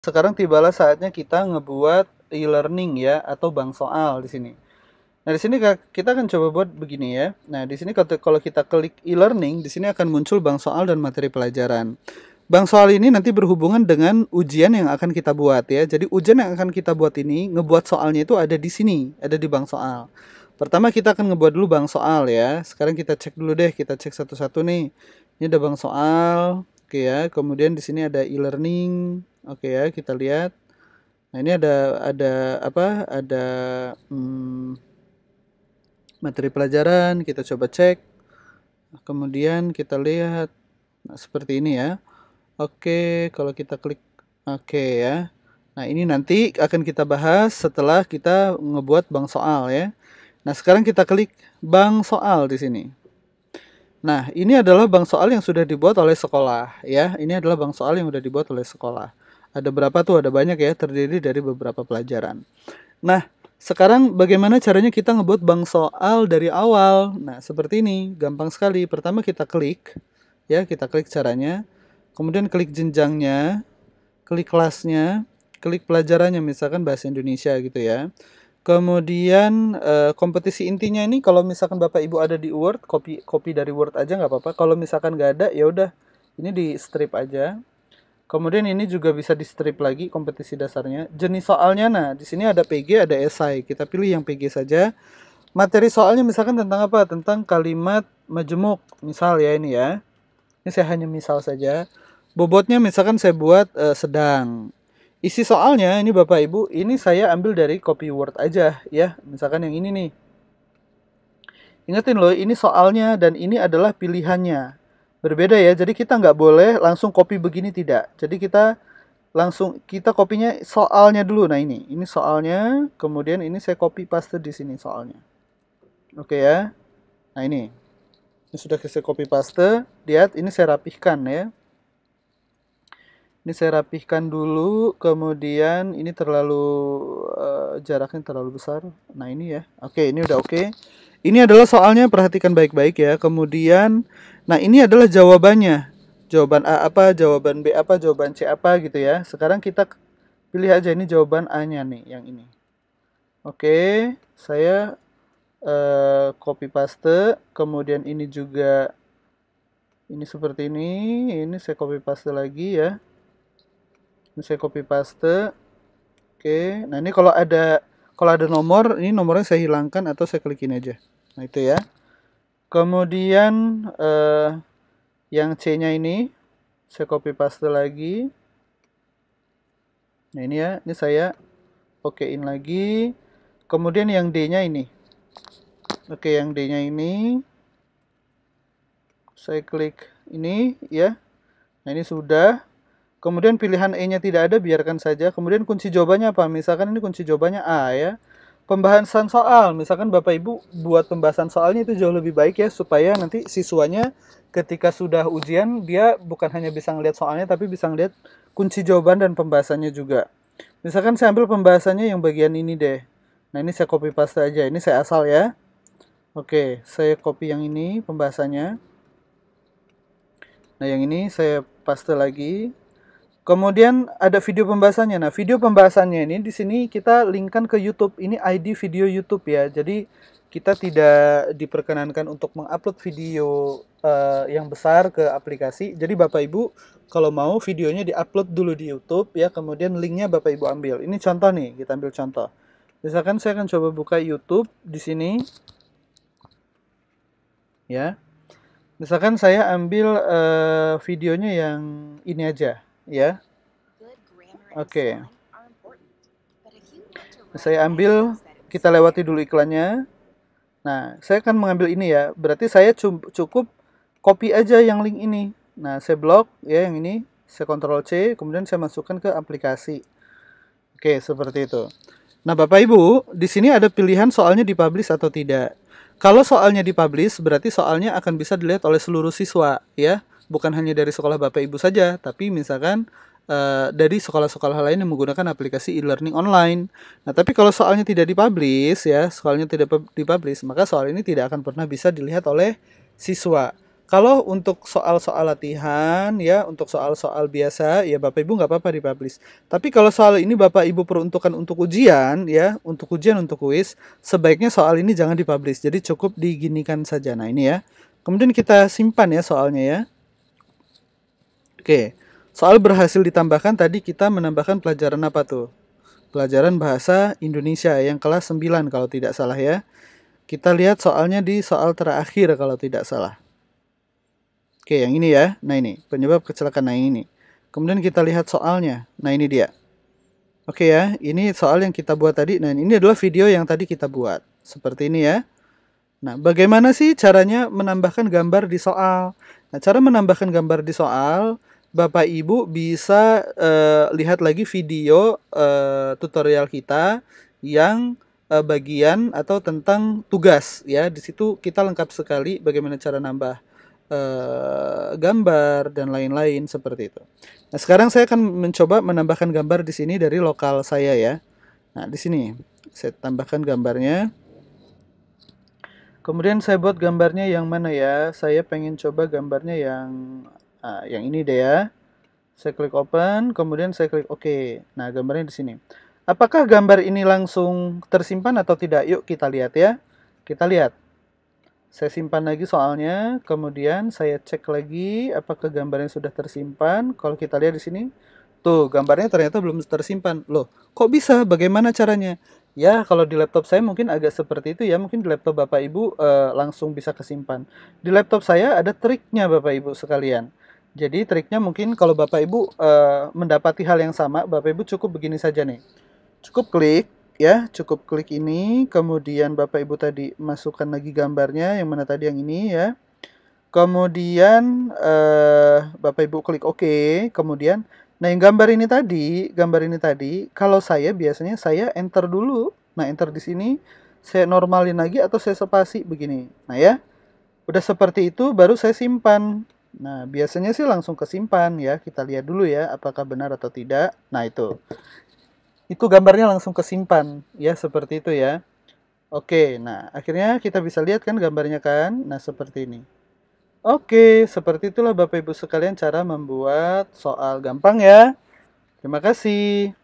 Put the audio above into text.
Sekarang tibalah saatnya kita ngebuat e-learning ya atau bank soal di sini. Nah, di sini kita akan coba buat begini ya. Nah, di sini kalau kita klik e-learning, di sini akan muncul bank soal dan materi pelajaran. Bank soal ini nanti berhubungan dengan ujian yang akan kita buat ya. Jadi ujian yang akan kita buat ini, ngebuat soalnya itu ada di sini, ada di bank soal. Pertama kita akan ngebuat dulu bank soal ya. Sekarang kita cek dulu deh, kita cek satu-satu nih. Ini ada bank soal, oke ya. Kemudian di sini ada e-learning, oke ya. Kita lihat. Nah ini ada apa? Ada materi pelajaran. Kita coba cek. Kemudian kita lihat. Nah, seperti ini ya. Oke, kalau kita klik oke ya. Nah, ini nanti akan kita bahas setelah kita ngebuat bank soal ya. Nah, sekarang kita klik bank soal di sini. Nah, ini adalah bank soal yang sudah dibuat oleh sekolah ya. Ini adalah bank soal yang sudah dibuat oleh sekolah. Ada berapa tuh? Ada banyak ya, terdiri dari beberapa pelajaran. Nah, sekarang bagaimana caranya kita ngebuat bank soal dari awal? Nah, seperti ini, gampang sekali. Pertama kita klik ya, kita klik caranya. Kemudian klik jenjangnya, klik kelasnya, klik pelajarannya misalkan bahasa Indonesia gitu ya. Kemudian kompetisi intinya ini kalau misalkan Bapak Ibu ada di Word, copy dari Word aja nggak apa-apa. Kalau misalkan nggak ada ya udah ini di strip aja. Kemudian ini juga bisa di strip lagi kompetisi dasarnya. Jenis soalnya nah di sini ada PG, ada esai. Kita pilih yang PG saja. Materi soalnya misalkan tentang apa? Tentang kalimat majemuk. Misal ya ini ya. Ini saya hanya misal saja. Bobotnya misalkan saya buat sedang. Isi soalnya ini Bapak Ibu, ini saya ambil dari copy Word aja ya. Misalkan yang ini nih. Ingetin loh, ini soalnya dan ini adalah pilihannya. Berbeda ya, jadi kita nggak boleh langsung copy begini tidak. Jadi kita kopinya soalnya dulu. Nah ini soalnya, kemudian ini saya copy paste di sini soalnya. Oke ya. Nah ini sudah saya copy paste. Lihat, ini saya rapihkan ya. Ini saya rapihkan dulu, kemudian ini terlalu jaraknya terlalu besar. Nah ini ya, oke ini udah oke. Ini adalah soalnya, perhatikan baik-baik ya. Kemudian, nah ini adalah jawabannya. Jawaban A apa, jawaban B apa, jawaban C apa gitu ya. Sekarang kita pilih aja ini jawaban A-nya nih, yang ini. Oke, saya copy paste. Kemudian ini juga, ini seperti ini saya copy paste lagi ya. Ini saya copy paste. Oke, nah ini kalau ada nomor, ini nomornya saya hilangkan atau saya klikin aja. Nah itu ya. Kemudian yang C-nya ini saya copy paste lagi. Nah ini ya, ini saya okein lagi. Kemudian yang D-nya ini. Oke, yang D-nya ini saya klik ini ya. Nah ini sudah. Kemudian pilihan E-nya tidak ada, biarkan saja. Kemudian kunci jawabannya apa? Misalkan ini kunci jawabannya A ya. Pembahasan soal, misalkan Bapak Ibu buat pembahasan soalnya itu jauh lebih baik ya, supaya nanti siswanya ketika sudah ujian, dia bukan hanya bisa ngeliat soalnya, tapi bisa ngeliat kunci jawaban dan pembahasannya juga. Misalkan saya ambil pembahasannya yang bagian ini deh. Nah ini saya copy paste aja, ini saya asal ya. Oke, saya copy yang ini pembahasannya. Nah yang ini saya paste lagi. Kemudian ada video pembahasannya. Nah, video pembahasannya ini di sini kita linkkan ke YouTube. Ini ID video YouTube ya. Jadi kita tidak diperkenankan untuk mengupload video yang besar ke aplikasi. Jadi Bapak Ibu kalau mau videonya diupload dulu di YouTube ya, kemudian linknya Bapak Ibu ambil. Ini contoh nih, kita ambil contoh. Misalkan saya akan coba buka YouTube di sini. Ya. Misalkan saya ambil videonya yang ini aja ya. Oke. Saya ambil, kita lewati dulu iklannya. Nah, saya akan mengambil ini ya. Berarti saya cukup copy aja yang link ini. Nah, saya blok ya yang ini. Saya Ctrl C, kemudian saya masukkan ke aplikasi. Oke, seperti itu. Nah, Bapak Ibu, di sini ada pilihan soalnya dipublish atau tidak. Kalau soalnya dipublish, berarti soalnya akan bisa dilihat oleh seluruh siswa ya. Bukan hanya dari sekolah Bapak Ibu saja, tapi misalkan dari sekolah-sekolah lain yang menggunakan aplikasi e-learning online. Nah, tapi kalau soalnya tidak dipublish ya, soalnya tidak dipublish, maka soal ini tidak akan pernah bisa dilihat oleh siswa. Kalau untuk soal-soal latihan ya, untuk soal-soal biasa ya Bapak Ibu nggak apa-apa dipublish. Tapi kalau soal ini Bapak Ibu peruntukkan untuk ujian ya, untuk ujian untuk kuis, sebaiknya soal ini jangan dipublish. Jadi cukup diginikan saja. Nah ini ya. Kemudian kita simpan ya soalnya ya. Oke. Soal berhasil ditambahkan tadi kita menambahkan pelajaran apa tuh? Pelajaran bahasa Indonesia yang kelas 9 kalau tidak salah ya. Kita lihat soalnya di soal terakhir kalau tidak salah. Oke, yang ini ya. Nah ini, penyebab kecelakaan. Nah ini. Kemudian kita lihat soalnya. Nah ini dia. Oke ya, ini soal yang kita buat tadi. Nah ini adalah video yang tadi kita buat. Seperti ini ya. Nah, bagaimana sih caranya menambahkan gambar di soal? Nah, cara menambahkan gambar di soal, Bapak Ibu bisa lihat lagi video tutorial kita yang bagian atau tentang tugas ya. Di situ kita lengkap sekali bagaimana cara nambah gambar dan lain-lain seperti itu. Nah, sekarang saya akan mencoba menambahkan gambar di sini dari lokal saya ya. Nah, di sini saya tambahkan gambarnya. Kemudian saya buat gambarnya yang mana ya? Saya pengen coba gambarnya yang ini deh ya. Saya klik open, kemudian saya klik OK. Nah, gambarnya di sini. Apakah gambar ini langsung tersimpan atau tidak? Yuk kita lihat ya. Kita lihat. Saya simpan lagi soalnya, kemudian saya cek lagi apakah gambarnya sudah tersimpan. Kalau kita lihat di sini, tuh gambarnya ternyata belum tersimpan. Loh, kok bisa? Bagaimana caranya? Ya, kalau di laptop saya mungkin agak seperti itu ya. Mungkin di laptop Bapak Ibu langsung bisa kesimpan. Di laptop saya ada triknya Bapak Ibu sekalian. Jadi triknya mungkin kalau Bapak Ibu mendapati hal yang sama, Bapak Ibu cukup begini saja nih. Cukup klik ya, cukup klik ini, kemudian Bapak Ibu tadi masukkan lagi gambarnya yang mana tadi yang ini ya. Kemudian Bapak Ibu klik OK, kemudian nah yang gambar ini tadi, kalau saya biasanya saya enter dulu. Nah, enter di sini, saya normalin lagi atau saya spasi begini. Nah ya, udah seperti itu baru saya simpan. Nah, biasanya sih langsung kesimpan ya. Kita lihat dulu ya apakah benar atau tidak. Nah, itu gambarnya langsung kesimpan ya, seperti itu ya. Oke, nah akhirnya kita bisa lihat kan gambarnya kan. Nah, seperti ini. Oke, seperti itulah Bapak Ibu sekalian cara membuat soal gampang ya. Terima kasih.